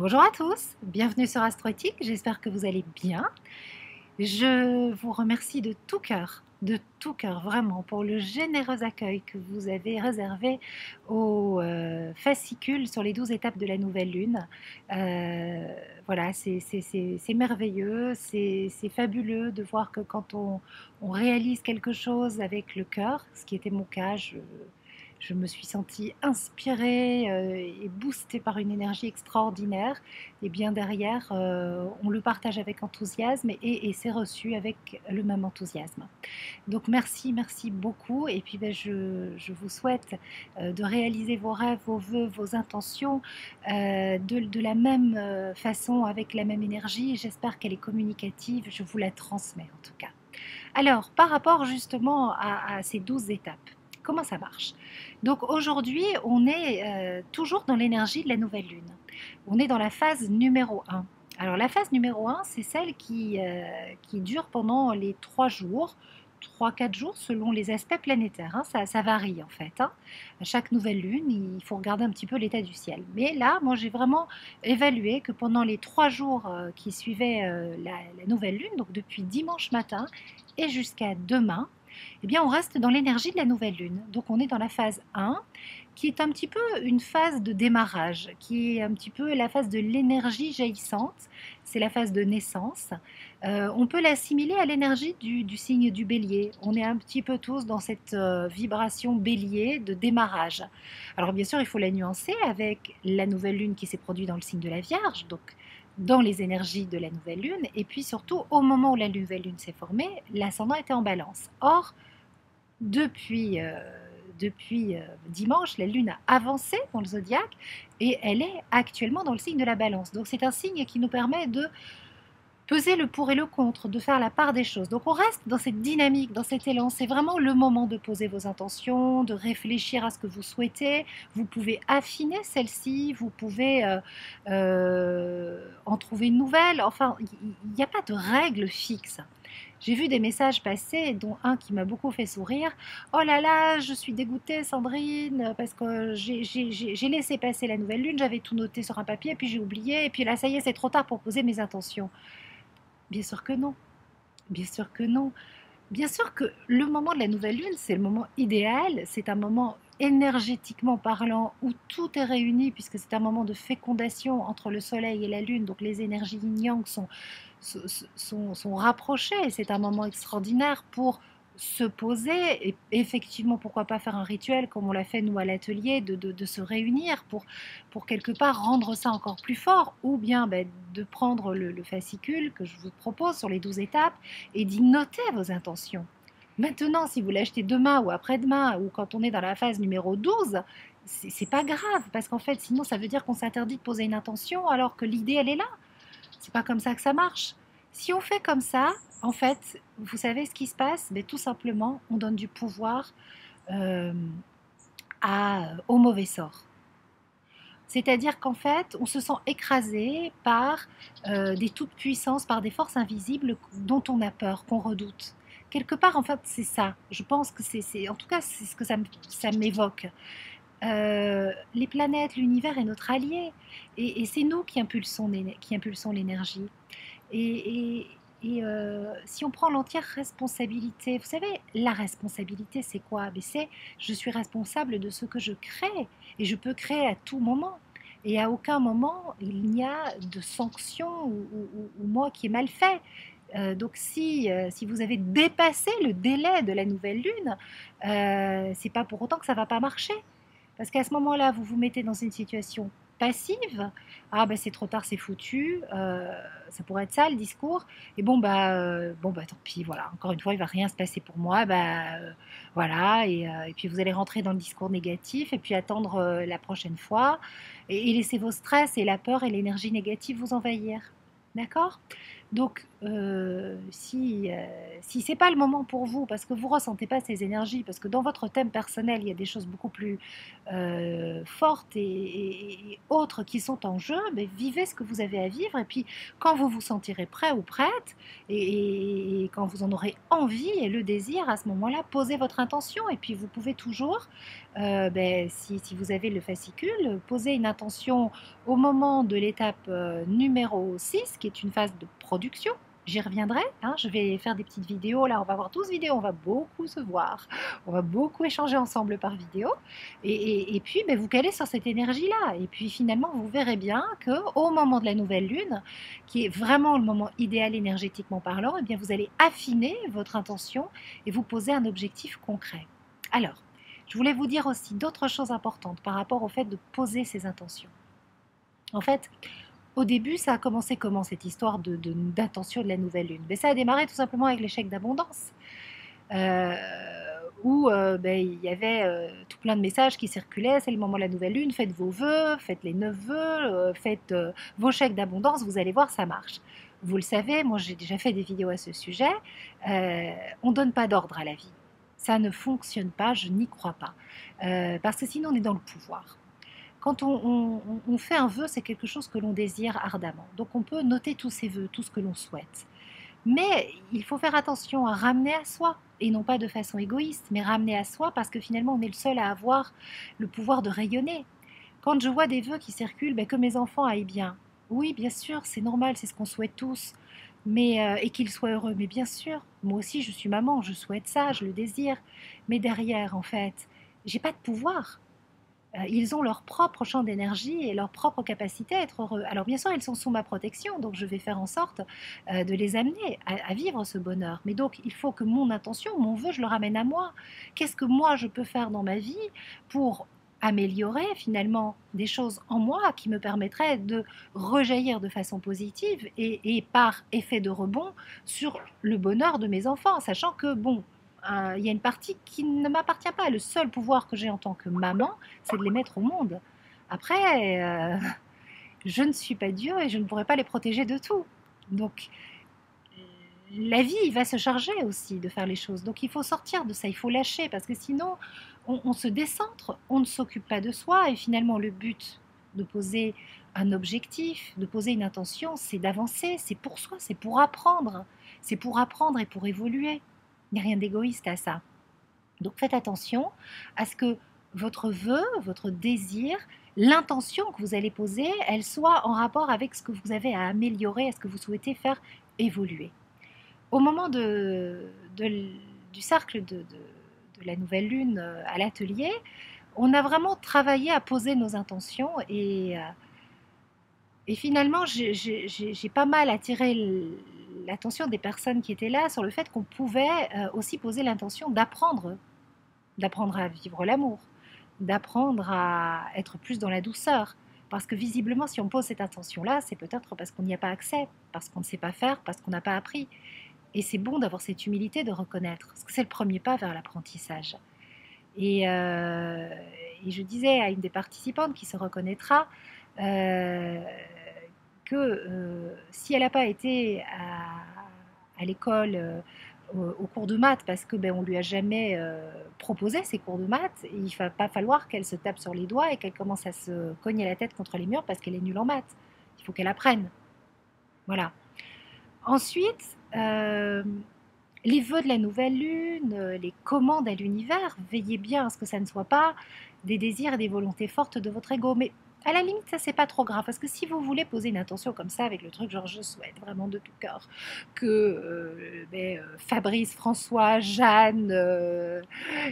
Bonjour à tous, bienvenue sur Astroéthique, j'espère que vous allez bien. Je vous remercie de tout cœur vraiment pour le généreux accueil que vous avez réservé au fascicule sur les 12 étapes de la nouvelle lune. Euh, voilà, c'est merveilleux, c'est fabuleux de voir que quand on réalise quelque chose avec le cœur, ce qui était mon cas, je me suis sentie inspirée et boostée par une énergie extraordinaire. Et bien derrière, on le partage avec enthousiasme et c'est reçu avec le même enthousiasme. Donc merci, merci beaucoup. Et puis ben, je vous souhaite de réaliser vos rêves, vos vœux, vos intentions de la même façon, avec la même énergie. J'espère qu'elle est communicative. Je vous la transmets en tout cas. Alors, par rapport justement à ces 12 étapes, comment ça marche? Donc aujourd'hui, on est toujours dans l'énergie de la nouvelle lune. On est dans la phase numéro un. Alors la phase numéro un, c'est celle qui dure pendant les 3 jours, 3 4 jours selon les aspects planétaires, hein. Ça varie en fait, hein. À chaque nouvelle lune, il faut regarder un petit peu l'état du ciel. Mais là, moi j'ai vraiment évalué que pendant les 3 jours qui suivaient la nouvelle lune, donc depuis dimanche matin et jusqu'à demain, eh bien, on reste dans l'énergie de la nouvelle lune. Donc on est dans la phase 1, qui est un petit peu une phase de démarrage, qui est un petit peu la phase de l'énergie jaillissante, c'est la phase de naissance. On peut l'assimiler à l'énergie du signe du bélier. On est un petit peu tous dans cette vibration bélier de démarrage. Alors bien sûr, il faut la nuancer avec la nouvelle lune qui s'est produite dans le signe de la Vierge, donc dans les énergies de la nouvelle lune, et puis surtout au moment où la nouvelle lune s'est formée, l'ascendant était en balance. Or, depuis dimanche, la lune a avancé dans le zodiaque et elle est actuellement dans le signe de la balance. Donc c'est un signe qui nous permet de peser le pour et le contre, de faire la part des choses. Donc on reste dans cette dynamique, dans cet élan. C'est vraiment le moment de poser vos intentions, de réfléchir à ce que vous souhaitez. Vous pouvez affiner celle-ci, vous pouvez en trouver une nouvelle. Enfin, il n'y a pas de règle fixe. J'ai vu des messages passer, dont un qui m'a beaucoup fait sourire. Oh là là, je suis dégoûtée, Sandrine, parce que j'ai laissé passer la nouvelle lune, j'avais tout noté sur un papier, puis j'ai oublié, et puis là, ça y est, c'est trop tard pour poser mes intentions. Bien sûr que non. Bien sûr que non. Bien sûr que le moment de la nouvelle lune, c'est le moment idéal, c'est un moment énergétiquement parlant où tout est réuni puisque c'est un moment de fécondation entre le soleil et la lune, donc les énergies yin-yang sont rapprochées, c'est un moment extraordinaire pour se poser et effectivement pourquoi pas faire un rituel comme on l'a fait nous à l'atelier de se réunir pour quelque part rendre ça encore plus fort ou bien de prendre le fascicule que je vous propose sur les 12 étapes et d'y noter vos intentions. Maintenant, si vous l'achetez demain ou après-demain, ou quand on est dans la phase numéro 12, c'est pas grave, parce qu'en fait, sinon, ça veut dire qu'on s'interdit de poser une intention alors que l'idée, elle est là. C'est pas comme ça que ça marche. Si on fait comme ça, en fait, vous savez ce qui se passe? Mais tout simplement, on donne du pouvoir euh, au mauvais sort. C'est-à-dire qu'en fait, on se sent écrasé par des toutes-puissances, par des forces invisibles dont on a peur, qu'on redoute. Quelque part, en fait, c'est ça. Je pense que en tout cas, c'est ce que ça m'évoque. Les planètes, l'univers est notre allié. Et c'est nous qui impulsons l'énergie. Et, et, si on prend l'entière responsabilité, vous savez, la responsabilité, c'est quoi? Mais c'est je suis responsable de ce que je crée et je peux créer à tout moment. Et à aucun moment il n'y a de sanction ou moi qui ai mal fait. Donc si vous avez dépassé le délai de la nouvelle lune, c'est pas pour autant que ça va pas marcher. Parce qu'à ce moment-là, vous vous mettez dans une situation passive. Ah ben c'est trop tard, c'est foutu. Ça pourrait être ça le discours. Et bon bah tant pis, voilà. Encore une fois, il va rien se passer pour moi. Voilà. Et puis vous allez rentrer dans le discours négatif et puis attendre la prochaine fois et laisser vos stress et la peur et l'énergie négative vous envahir. D'accord? Donc, si c'est pas le moment pour vous, parce que vous ressentez pas ces énergies, parce que dans votre thème personnel, il y a des choses beaucoup plus fortes et autres qui sont en jeu, mais vivez ce que vous avez à vivre. Et puis, quand vous vous sentirez prêt ou prête, et quand vous en aurez envie et le désir, à ce moment-là, posez votre intention. Et puis, vous pouvez toujours, si vous avez le fascicule, poser une intention au moment de l'étape numéro 6, qui est une phase de production. J'y reviendrai, hein, je vais faire des petites vidéos, là on va voir 12 vidéos, on va beaucoup se voir, on va beaucoup échanger ensemble par vidéo, et puis vous calez sur cette énergie-là, et puis finalement vous verrez bien qu'au moment de la nouvelle lune, qui est vraiment le moment idéal énergétiquement parlant, et bien vous allez affiner votre intention et vous poser un objectif concret. Alors, je voulais vous dire aussi d'autres choses importantes par rapport au fait de poser ces intentions. En fait, au début, ça a commencé comment cette histoire d'intention de la nouvelle lune? Ça a démarré tout simplement avec l'échec d'abondance, euh, où il y avait tout plein de messages qui circulaient, c'est le moment de la nouvelle lune, faites vos vœux, faites les 9 vœux, faites vos chèques d'abondance, vous allez voir, ça marche. Vous le savez, moi j'ai déjà fait des vidéos à ce sujet, on ne donne pas d'ordre à la vie. Ça ne fonctionne pas, je n'y crois pas. Parce que sinon on est dans le pouvoir. Quand on fait un vœu, c'est quelque chose que l'on désire ardemment. Donc on peut noter tous ses vœux, tout ce que l'on souhaite. Mais il faut faire attention à ramener à soi, et non pas de façon égoïste, mais ramener à soi parce que finalement on est le seul à avoir le pouvoir de rayonner. Quand je vois des vœux qui circulent, que mes enfants aillent bien. Oui, bien sûr, c'est normal, c'est ce qu'on souhaite tous. Et qu'ils soient heureux. Mais bien sûr, moi aussi je suis maman, je souhaite ça, je le désire. Mais derrière, en fait, j'ai pas de pouvoir. Ils ont leur propre champ d'énergie et leur propre capacité à être heureux. Alors bien sûr, ils sont sous ma protection, donc je vais faire en sorte de les amener à vivre ce bonheur. Mais donc, il faut que mon intention, mon vœu, je le ramène à moi. Qu'est-ce que moi, je peux faire dans ma vie pour améliorer finalement des choses en moi qui me permettraient de rejaillir de façon positive et par effet de rebond sur le bonheur de mes enfants, sachant que, bon, il y a une partie qui ne m'appartient pas. Le seul pouvoir que j'ai en tant que maman, c'est de les mettre au monde. Après, je ne suis pas Dieu et je ne pourrai pas les protéger de tout. Donc, la vie va se charger aussi de faire les choses. Donc, il faut sortir de ça, il faut lâcher, parce que sinon, on se décentre, on ne s'occupe pas de soi, et finalement, le but de poser un objectif, de poser une intention, c'est d'avancer, c'est pour soi, c'est pour apprendre. C'est pour apprendre et pour évoluer. Il n'y a rien d'égoïste à ça. Donc faites attention à ce que votre vœu, votre désir, l'intention que vous allez poser, elle soit en rapport avec ce que vous avez à améliorer, à ce que vous souhaitez faire évoluer. Au moment du cercle de la nouvelle lune à l'atelier, on a vraiment travaillé à poser nos intentions et finalement, j'ai pas mal attiré l'attention des personnes qui étaient là sur le fait qu'on pouvait aussi poser l'intention d'apprendre à vivre l'amour, d'apprendre à être plus dans la douceur. Parce que visiblement, si on pose cette intention-là, c'est peut-être parce qu'on n'y a pas accès, parce qu'on ne sait pas faire, parce qu'on n'a pas appris. Et c'est bon d'avoir cette humilité de reconnaître, parce que c'est le premier pas vers l'apprentissage. Et, euh, et je disais à une des participantes qui se reconnaîtra euh, que si elle n'a pas été à l'école au cours de maths parce que on lui a jamais proposé ces cours de maths, il ne va pas falloir qu'elle se tape sur les doigts et qu'elle commence à se cogner la tête contre les murs parce qu'elle est nulle en maths. Il faut qu'elle apprenne. Voilà. Ensuite, les vœux de la nouvelle lune, les commandes à l'univers, veillez bien à ce que ça ne soit pas des désirs et des volontés fortes de votre ego. Mais à la limite, ça c'est pas trop grave, parce que si vous voulez poser une intention comme ça avec le truc, genre je souhaite vraiment de tout cœur que Fabrice, François, Jeanne,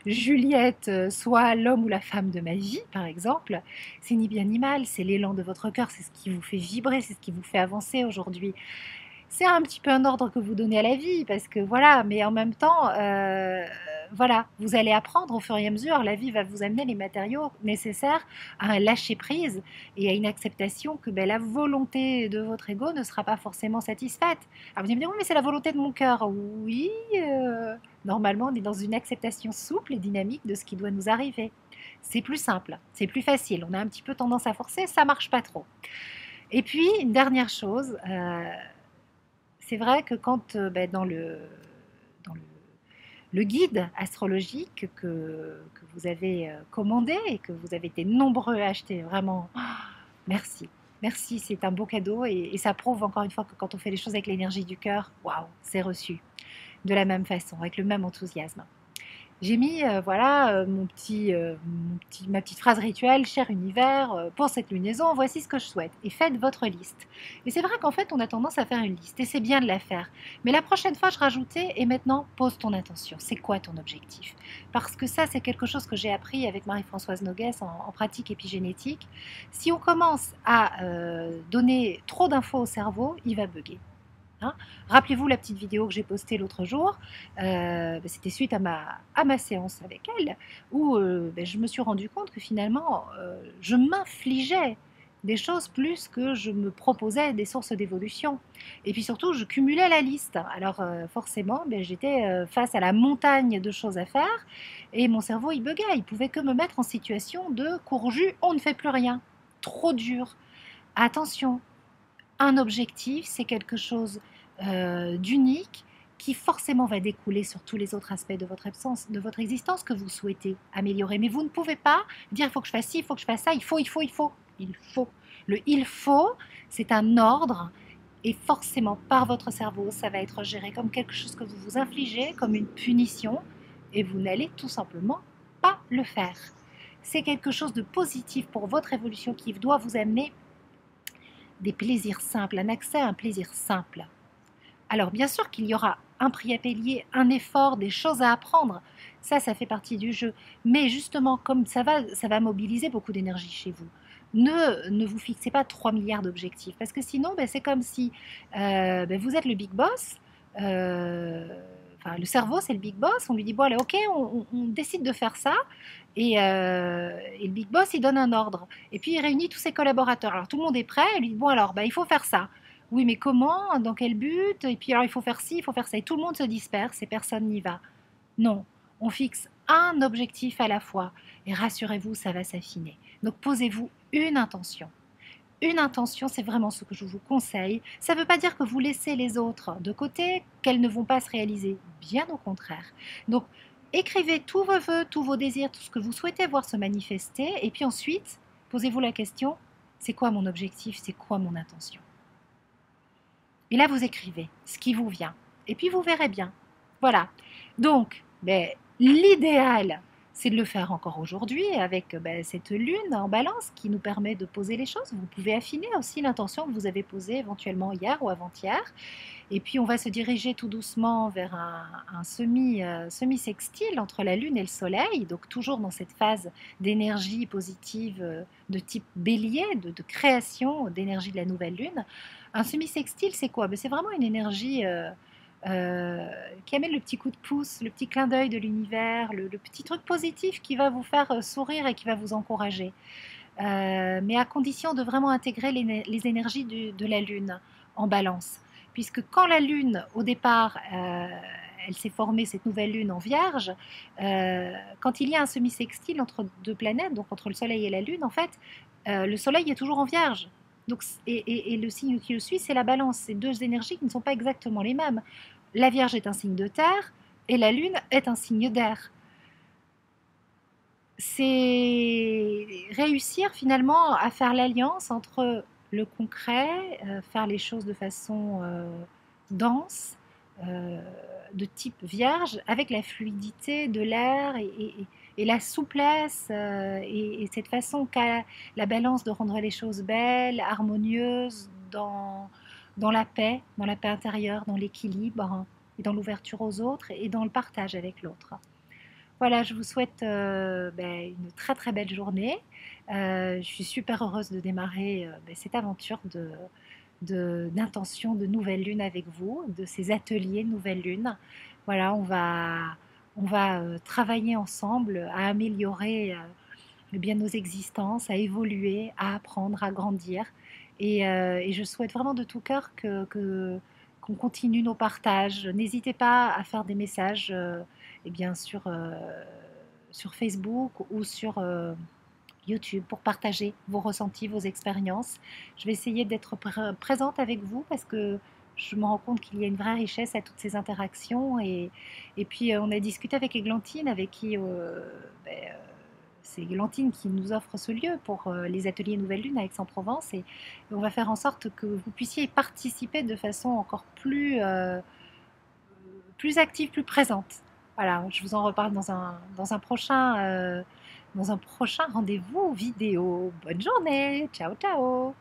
Juliette soit l'homme ou la femme de ma vie, par exemple, c'est ni bien ni mal, c'est l'élan de votre cœur, c'est ce qui vous fait vibrer, c'est ce qui vous fait avancer aujourd'hui. C'est un petit peu un ordre que vous donnez à la vie, parce que voilà, mais en même temps, voilà, vous allez apprendre au fur et à mesure, la vie va vous amener les matériaux nécessaires à un lâcher-prise et à une acceptation que la volonté de votre ego ne sera pas forcément satisfaite. Alors vous allez me dire, oui, mais c'est la volonté de mon cœur. Oui, normalement, on est dans une acceptation souple et dynamique de ce qui doit nous arriver. C'est plus simple, c'est plus facile. On a un petit peu tendance à forcer, ça marche pas trop. Et puis, une dernière chose, c'est vrai que quand dans le guide astrologique que vous avez commandé et que vous avez été nombreux à acheter, vraiment, merci. Merci, c'est un beau cadeau et ça prouve encore une fois que quand on fait les choses avec l'énergie du cœur, waouh, c'est reçu de la même façon, avec le même enthousiasme. J'ai mis voilà ma petite phrase rituelle, cher univers, pour cette lunaison, voici ce que je souhaite. Et faites votre liste. Et c'est vrai qu'en fait, on a tendance à faire une liste, et c'est bien de la faire. Mais la prochaine fois, je rajoutais, et maintenant, pose ton intention. C'est quoi ton objectif? Parce que ça, c'est quelque chose que j'ai appris avec Marie-Françoise Nogues en pratique épigénétique. Si on commence à donner trop d'infos au cerveau, il va bugger. Hein. Rappelez-vous la petite vidéo que j'ai postée l'autre jour, c'était suite à ma séance avec elle, où je me suis rendu compte que finalement, je m'infligeais des choses plus que je me proposais des sources d'évolution. Et puis surtout, je cumulais la liste. Alors forcément, j'étais face à la montagne de choses à faire, et mon cerveau, il buguait. Il pouvait que me mettre en situation de courju, on ne fait plus rien. Trop dur. Attention, un objectif, c'est quelque chose d'unique qui forcément va découler sur tous les autres aspects de votre absence, de votre existence que vous souhaitez améliorer. Mais vous ne pouvez pas dire il faut que je fasse ci, il faut que je fasse ça, il faut. Il faut. Le il faut, c'est un ordre et forcément par votre cerveau, ça va être géré comme quelque chose que vous vous infligez, comme une punition et vous n'allez tout simplement pas le faire. C'est quelque chose de positif pour votre évolution qui doit vous amener des plaisirs simples, un accès à un plaisir simple. Alors bien sûr qu'il y aura un prix à payer, un effort, des choses à apprendre, ça fait partie du jeu. Mais justement, comme ça va mobiliser beaucoup d'énergie chez vous. Ne vous fixez pas 3 milliards d'objectifs, parce que sinon, c'est comme si vous êtes le big boss, enfin le cerveau c'est le big boss, on lui dit bon allez ok, on décide de faire ça, et le big boss il donne un ordre, et puis il réunit tous ses collaborateurs, alors tout le monde est prêt, et lui dit bon alors il faut faire ça. Oui, mais comment? Dans quel but? Et puis alors il faut faire ci, il faut faire ça. Et tout le monde se disperse et personne n'y va. Non, on fixe un objectif à la fois. Et rassurez-vous, ça va s'affiner. Donc posez-vous une intention. Une intention, c'est vraiment ce que je vous conseille. Ça ne veut pas dire que vous laissez les autres de côté, qu'elles ne vont pas se réaliser. Bien au contraire. Donc écrivez tous vos vœux, tous vos désirs, tout ce que vous souhaitez voir se manifester. Et puis ensuite, posez-vous la question, c'est quoi mon objectif? C'est quoi mon intention? Et là, vous écrivez ce qui vous vient. Et puis, vous verrez bien. Voilà. Donc, l'idéal, c'est de le faire encore aujourd'hui avec cette lune en balance qui nous permet de poser les choses. Vous pouvez affiner aussi l'intention que vous avez posée éventuellement hier ou avant-hier. Et puis, on va se diriger tout doucement vers un semi-sextile entre la lune et le soleil. Donc, toujours dans cette phase d'énergie positive de type bélier, de création d'énergie de la nouvelle lune. Un semi-sextile, c'est quoi? C'est vraiment une énergie qui amène le petit coup de pouce, le petit clin d'œil de l'univers, le petit truc positif qui va vous faire sourire et qui va vous encourager. Mais à condition de vraiment intégrer les énergies de la Lune en balance. Puisque quand la Lune, au départ, elle s'est formée, cette nouvelle Lune en Vierge, quand il y a un semi-sextile entre deux planètes, donc entre le Soleil et la Lune, en fait, le Soleil est toujours en Vierge. Donc, et le signe qui le suit, c'est la balance. C'est deux énergies qui ne sont pas exactement les mêmes. La Vierge est un signe de terre et la Lune est un signe d'air. C'est réussir finalement à faire l'alliance entre le concret, faire les choses de façon dense, de type vierge, avec la fluidité de l'air et la souplesse et cette façon qu'a la balance de rendre les choses belles, harmonieuses, dans la paix intérieure, dans l'équilibre et dans l'ouverture aux autres et dans le partage avec l'autre. Voilà, je vous souhaite une très très belle journée. Je suis super heureuse de démarrer cette aventure d'intention de nouvelle lune avec vous, de ces ateliers nouvelle lune. Voilà, on va travailler ensemble à améliorer bien nos existences, à évoluer, à apprendre, à grandir. Et je souhaite vraiment de tout cœur qu'on continue nos partages. N'hésitez pas à faire des messages sur Facebook ou sur YouTube pour partager vos ressentis, vos expériences. Je vais essayer d'être présente avec vous parce que je me rends compte qu'il y a une vraie richesse à toutes ces interactions. Et puis, on a discuté avec Églantine, avec qui ben, c'est Églantine qui nous offre ce lieu pour les ateliers Nouvelle Lune à Aix-en-Provence. Et on va faire en sorte que vous puissiez y participer de façon encore plus active, plus présente. Voilà, je vous en reparle dans un prochain rendez-vous vidéo. Bonne journée, ciao ciao.